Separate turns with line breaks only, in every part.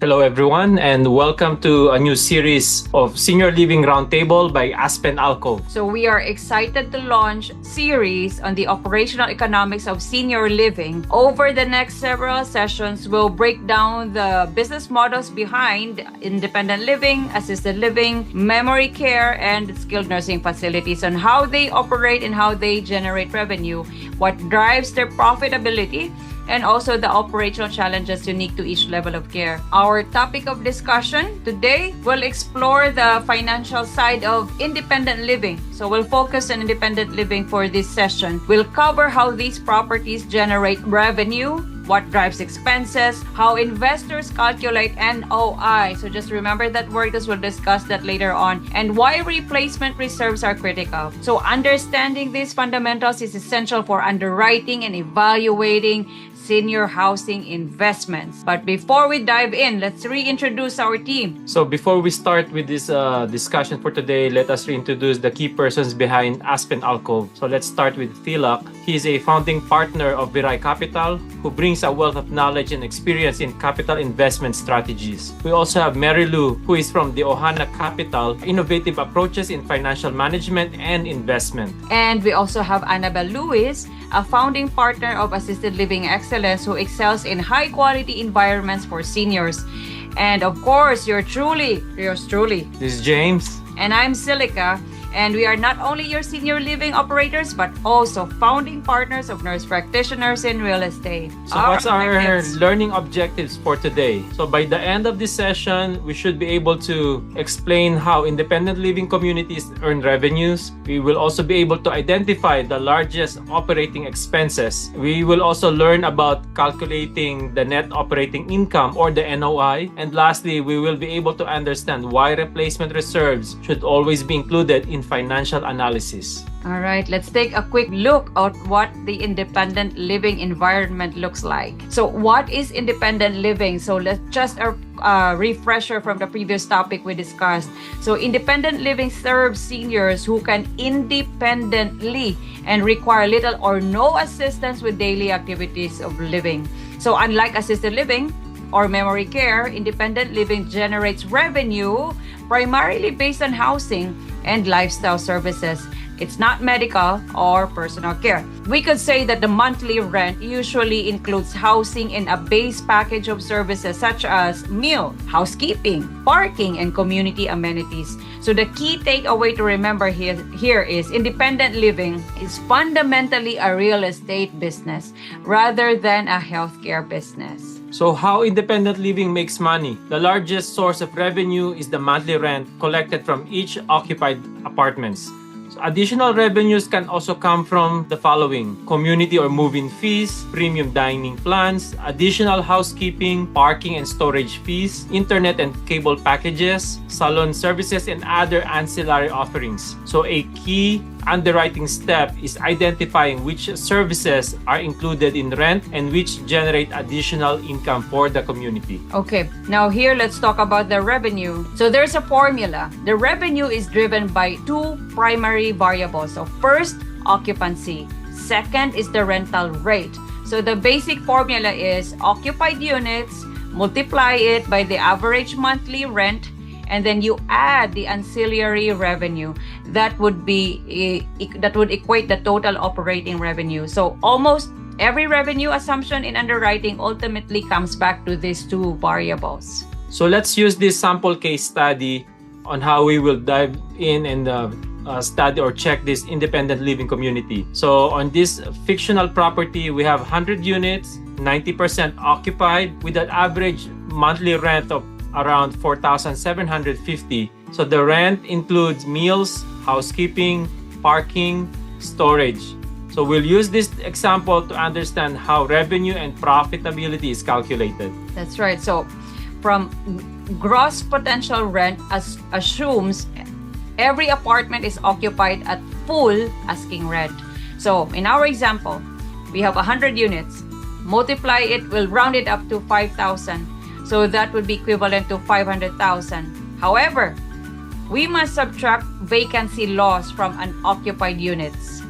Hello everyone, and welcome to a new series of Senior Living Roundtable by Aspen Alcove.
So we are excited to launch series on the operational economics of senior living. Over the next several sessions, we'll break down the business models behind independent living, assisted living, memory care, and skilled nursing facilities on how they operate and how they generate revenue, what drives their profitability, and also the operational challenges unique to each level of care. Our topic of discussion today will explore the financial side of independent living. So we'll focus on independent living for this session. We'll cover how these properties generate revenue, what drives expenses, how investors calculate NOI. So just remember that word because we'll discuss that later on, and why replacement reserves are critical. So understanding these fundamentals is essential for underwriting and evaluating senior housing investments. But before we dive in, let's reintroduce our team.
So before we start with this discussion for today, let us reintroduce the key persons behind Aspen Alcove. So let's start with Tilak. He is a founding partner of Virai Capital, who brings a wealth of knowledge and experience in capital investment strategies. We also have Mary Lou, who is from the Ohana Capital, innovative approaches in financial management and investment.
And we also have Annabelle Lewis, a founding partner of Assisted Living Excellence, who excels in high-quality environments for seniors. And of course, yours truly.
This is James.
And I'm Silica. And we are not only your senior living operators, but also founding partners of nurse practitioners in real estate.
So what's our learning objectives for today? So by the end of this session, we should be able to explain how independent living communities earn revenues. We will also be able to identify the largest operating expenses. We will also learn about calculating the net operating income or the NOI. And lastly, we will be able to understand why replacement reserves should always be included in financial analysis.
All right, let's take a quick look at what the independent living environment looks like. So what is independent living? So let's just a refresher from the previous topic we discussed. So independent living serves seniors who can independently and require little or no assistance with daily activities of living. So unlike assisted living or memory care, independent living generates revenue primarily based on housing and lifestyle services. It's not medical or personal care. We could say that the monthly rent usually includes housing and a base package of services such as meal, housekeeping, parking, and community amenities. So the key takeaway to remember here is independent living is fundamentally a real estate business rather than a healthcare business.
So how independent living makes money? The largest source of revenue is the monthly rent collected from each occupied apartments. So additional revenues can also come from the following: community or move-in fees, premium dining plans, additional housekeeping, parking and storage fees, internet and cable packages, salon services, and other ancillary offerings. So a key underwriting step is identifying which services are included in rent and which generate additional income for the community.
Okay, now here let's talk about the revenue. So there's a formula. The revenue is driven by two primary variables. So first, occupancy. Second is the rental rate. So the basic formula is occupied units, multiply it by the average monthly rent, and then you add the ancillary revenue. That would equate the total operating revenue. So almost every revenue assumption in underwriting ultimately comes back to these two variables.
So let's use this sample case study on how we will dive in and study or check this independent living community. So on this fictional property, we have 100 units, 90% occupied, with an average monthly rent of around 4,750. So the rent includes meals, housekeeping, parking, storage. So we'll use this example to understand how revenue and profitability is calculated.
That's right. So from gross potential rent assumes every apartment is occupied at full asking rent. So in our example, we have 100 units. Multiply it, we'll round it up to 5,000. So that would be equivalent to 500,000. However, we must subtract vacancy loss from unoccupied units.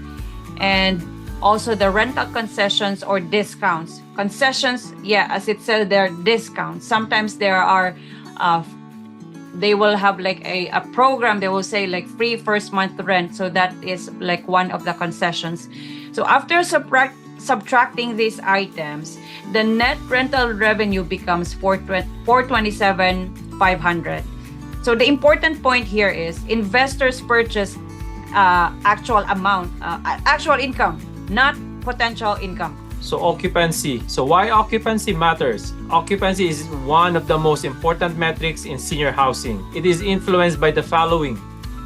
And Also, the rental concessions or discounts. Concessions, yeah, as it said, they're discounts. Sometimes there are, they will have like a program, they will say like free first month rent. So that is like one of the concessions. So after subtracting these items, the net rental revenue becomes 427,500. So the important point here is investors purchase actual amount, actual income, not potential income.
So occupancy. So why occupancy matters? Occupancy is one of the most important metrics in senior housing. It is influenced by the following: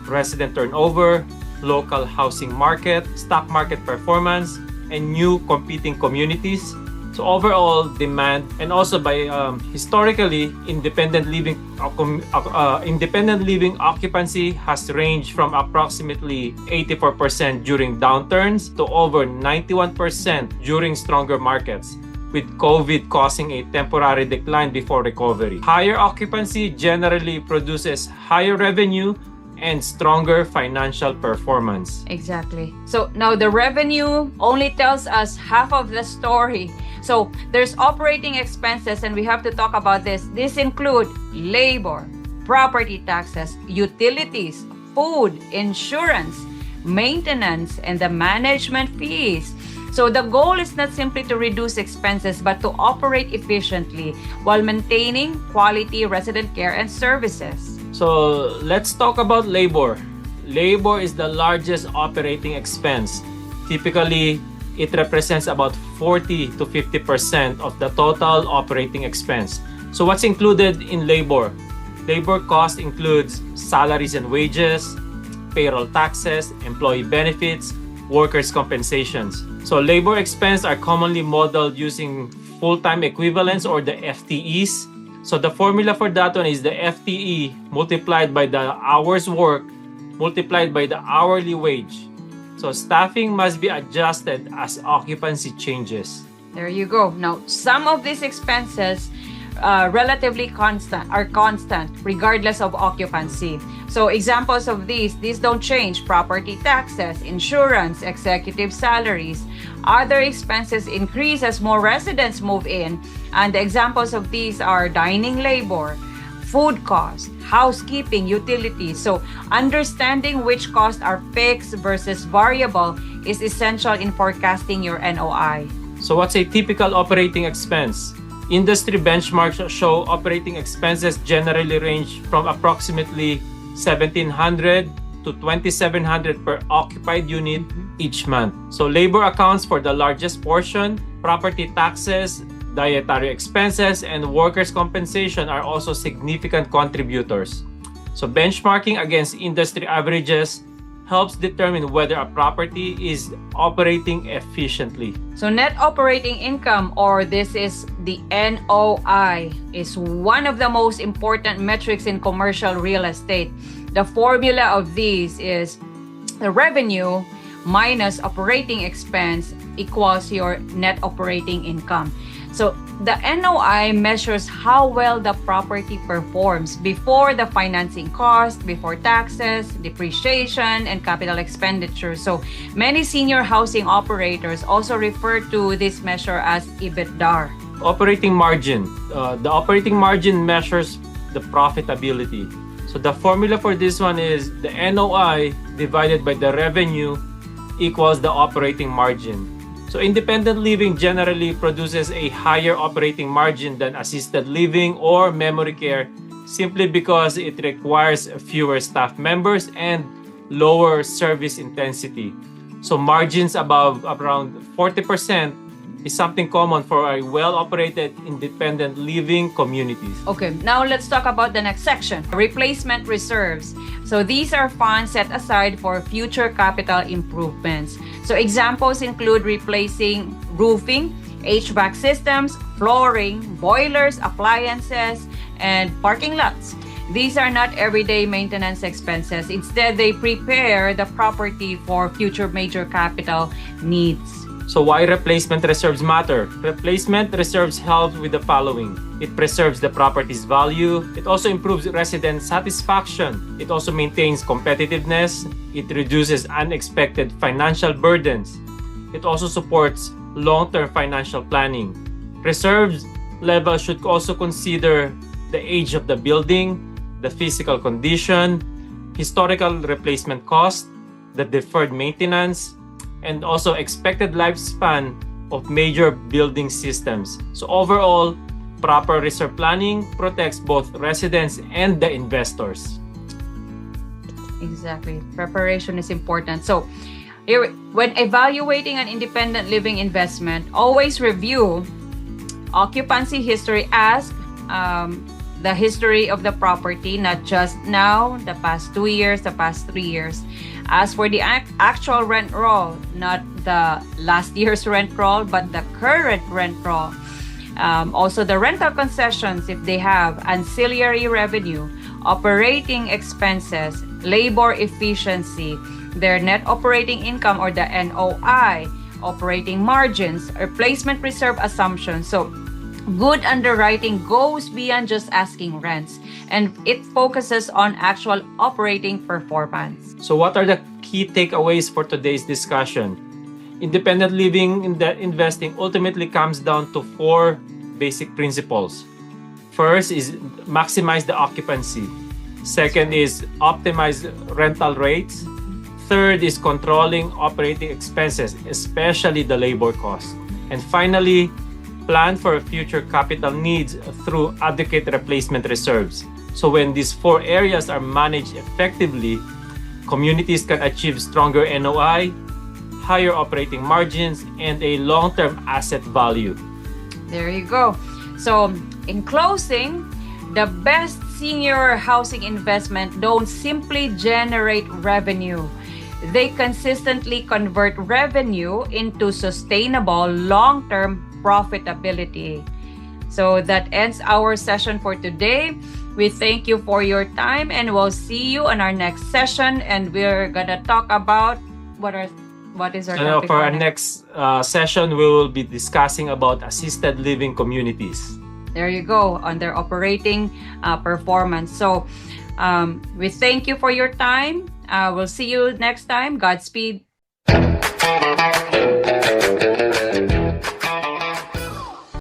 resident turnover, local housing market, stock market performance, and new competing communities. So overall demand, and also by historically independent living occupancy has ranged from approximately 84% during downturns to over 91% during stronger markets, with COVID causing a temporary decline before recovery. Higher occupancy generally produces higher revenue and stronger financial performance.
Exactly. So now the revenue only tells us half of the story. So there's operating expenses, and we have to talk about this. These include labor, property taxes, utilities, food, insurance, maintenance, and the management fees. So the goal is not simply to reduce expenses, but to operate efficiently while maintaining quality resident care and services.
So let's talk about labor. Labor is the largest operating expense. Typically, it represents about 40 to 50% of the total operating expense. So what's included in labor? Labor cost includes salaries and wages, payroll taxes, employee benefits, workers' compensations. So labor expense are commonly modeled using full-time equivalents or the FTEs. So the formula for that one is the FTE multiplied by the hours worked multiplied by the hourly wage. So staffing must be adjusted as occupancy changes.
There you go. Now, some of these expenses relatively constant regardless of occupancy. So examples of these don't change: property taxes, insurance, executive salaries. Other expenses increase as more residents move in, and the examples of these are dining labor, food costs, housekeeping, utilities. So understanding which costs are fixed versus variable is essential in forecasting your NOI.
So what's a typical operating expense? Industry benchmarks show operating expenses generally range from approximately $1,700 to $2,700 per occupied unit each month. So labor accounts for the largest portion. Property taxes, dietary expenses, and workers' compensation are also significant contributors. So benchmarking against industry averages helps determine whether a property is operating efficiently.
So net operating income, or this is the NOI, is one of the most important metrics in commercial real estate. The formula of these is the revenue minus operating expense equals your net operating income. So the NOI measures how well the property performs before the financing cost, before taxes, depreciation, and capital expenditure. So many senior housing operators also refer to this measure as EBITDA.
Operating margin. The operating margin measures the profitability. So the formula for this one is the NOI divided by the revenue equals the operating margin. So independent living generally produces a higher operating margin than assisted living or memory care, simply because it requires fewer staff members and lower service intensity. So margins above around 40% is something common for a well-operated independent living communities.
Okay, now let's talk about the next section, replacement reserves. So these are funds set aside for future capital improvements. So examples include replacing roofing, HVAC systems, flooring, boilers, appliances, and parking lots. These are not everyday maintenance expenses. Instead, they prepare the property for future major capital needs.
So why replacement reserves matter? Replacement reserves help with the following. It preserves the property's value. It also improves resident satisfaction. It also maintains competitiveness. It reduces unexpected financial burdens. it also supports long-term financial planning. Reserves level should also consider the age of the building, the physical condition, historical replacement cost, the deferred maintenance, and also expected lifespan of major building systems. So overall, proper reserve planning protects both residents and the investors.
Exactly. Preparation is important. So, when evaluating an independent living investment, always review occupancy history. Ask the history of the property, not just now, the past 2 years, the past 3 years. As for the actual rent roll, not the last year's rent roll, but the current rent roll. Also, the rental concessions, if they have, ancillary revenue, operating expenses, labor efficiency, their net operating income or the NOI, operating margins, replacement reserve assumptions. So, good underwriting goes beyond just asking rents, and it focuses on actual operating performance.
So what are the key takeaways for today's discussion? Independent living investing ultimately comes down to 4 basic principles. First is maximize the occupancy. Second is optimize rental rates. Third is controlling operating expenses, especially the labor costs. And finally, plan for future capital needs through adequate replacement reserves. So when these 4 areas are managed effectively, communities can achieve stronger NOI, higher operating margins, and a long-term asset value.
There you go. So, in closing, the best senior housing investment don't simply generate revenue. They consistently convert revenue into sustainable long-term profitability. So that ends our session for today. We thank you for your time, and we'll see you on our next session. And we're gonna talk about what is our topic
for our next session, we will be discussing about assisted living communities.
There you go, on their operating performance. So we thank you for your time. We'll see you next time. Godspeed.